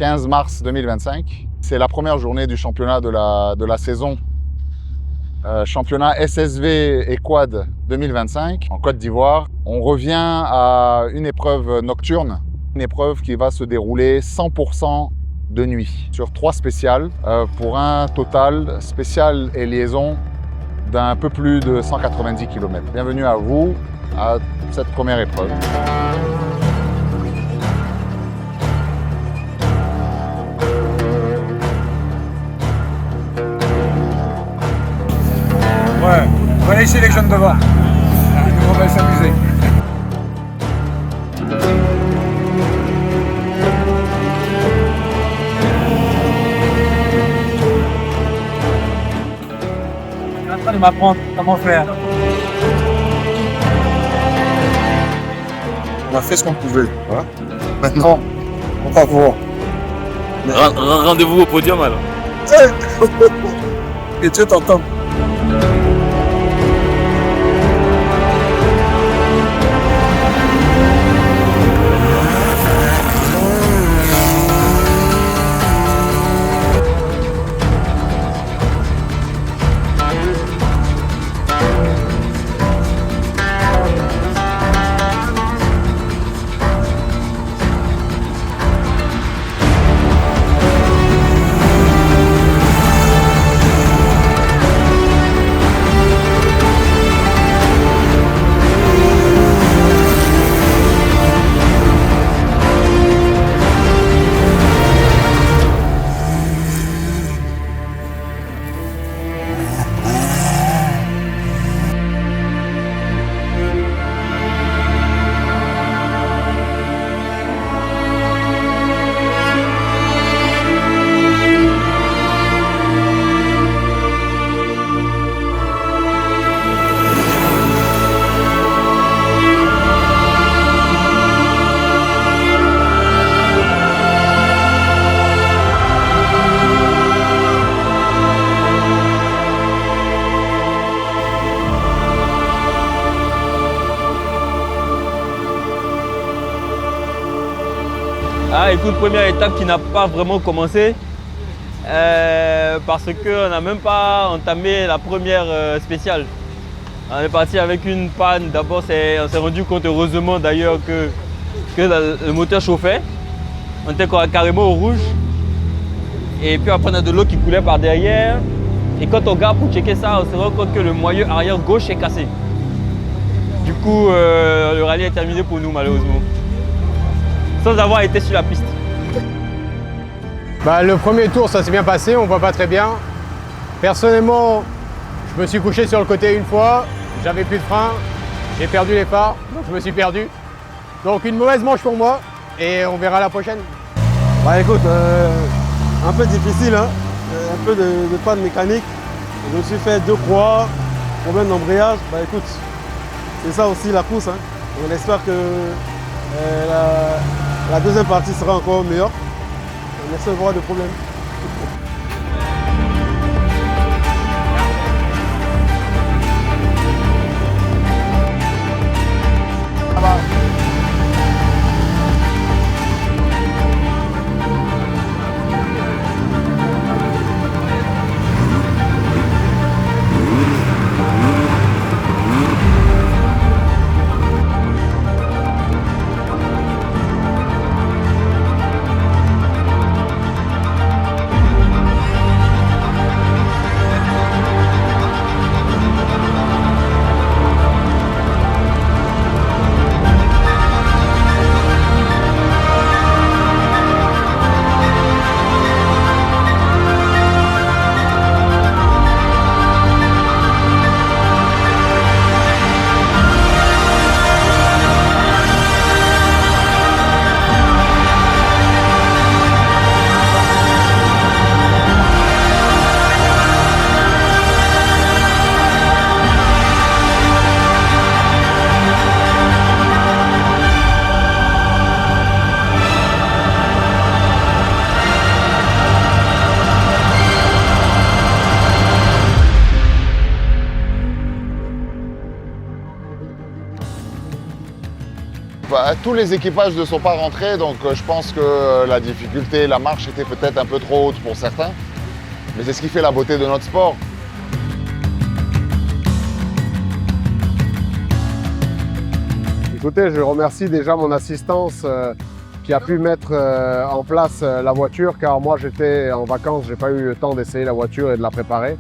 15 mars 2025. C'est la première journée du championnat de la saison. Championnat SSV et Quad 2025 en Côte d'Ivoire. On revient à une épreuve nocturne, une épreuve qui va se dérouler 100% de nuit sur 3 spéciales pour un total spécial et liaison d'un peu plus de 190 km. Bienvenue à vous à cette première épreuve. Ouais, on va laisser les jeunes devant. Nous, on va s'amuser. Je suis en train de m'apprendre comment faire. On a fait ce qu'on pouvait. Voilà. Maintenant, on va voir. Rendez-vous au podium alors. Que Dieu t'entende. Ah, écoute, première étape qui n'a pas vraiment commencé parce qu'on n'a même pas entamé la première spéciale. On est parti avec une panne. D'abord, on s'est rendu compte, heureusement d'ailleurs, que le moteur chauffait. On était carrément au rouge. Et puis après, on a de l'eau qui coulait par derrière. Et quand on regarde pour checker ça, on se rend compte que le moyeu arrière gauche est cassé. Du coup, le rallye est terminé pour nous, malheureusement, sans avoir été sur la piste. Le premier tour, ça s'est bien passé, on voit pas très bien. Personnellement, je me suis couché sur le côté une fois, j'avais plus de frein, j'ai perdu les phares, donc je me suis perdu. Donc une mauvaise manche pour moi, et on verra la prochaine. Bah écoute, un peu difficile, hein. Un peu de panne mécanique. Je me suis fait 2 croix, problème d'embrayage. Bah écoute, c'est ça aussi la course, hein. On espère que la deuxième partie sera encore meilleure. On essaie de voir de problème. Tous les équipages ne sont pas rentrés, donc je pense que la difficulté, la marche était peut-être un peu trop haute pour certains. Mais c'est ce qui fait la beauté de notre sport. Écoutez, je remercie déjà mon assistance qui a pu mettre en place la voiture, car moi j'étais en vacances, j'ai pas eu le temps d'essayer la voiture et de la préparer.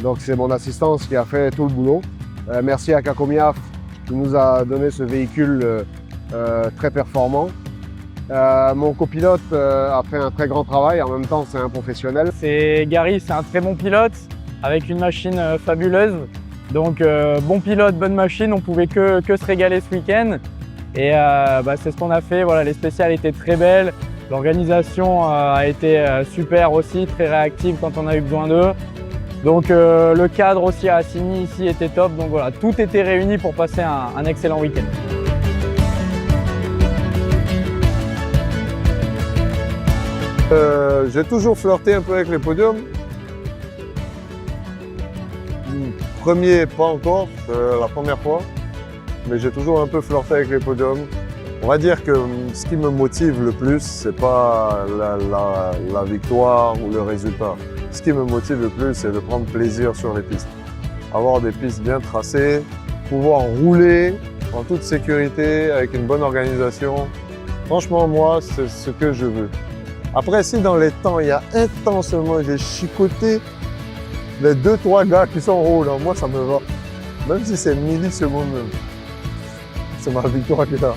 Donc c'est mon assistance qui a fait tout le boulot. Merci à Kakomiaf qui nous a donné ce véhicule très performant. Mon copilote a fait un très grand travail, en même temps c'est un professionnel. Gary, c'est un très bon pilote avec une machine fabuleuse. Donc bon pilote, bonne machine, on pouvait que se régaler ce week-end. Et c'est ce qu'on a fait, voilà, les spéciales étaient très belles. L'organisation a été super aussi, très réactive quand on a eu besoin d'eux. Donc le cadre aussi à Assigny ici était top. Donc voilà, tout était réuni pour passer un excellent week-end. J'ai toujours flirté un peu avec les podiums. Premier, pas encore, c'est la première fois, mais j'ai toujours un peu flirté avec les podiums. On va dire que ce qui me motive le plus, c'est pas la victoire ou le résultat. Ce qui me motive le plus, c'est de prendre plaisir sur les pistes. Avoir des pistes bien tracées, pouvoir rouler en toute sécurité, avec une bonne organisation. Franchement, moi, c'est ce que je veux. Après, si dans les temps, il y a un temps seulement, j'ai chicoté les 2-3 gars qui sont en haut, là, moi, ça me va. Même si c'est millisecondes, c'est ma victoire qui est là.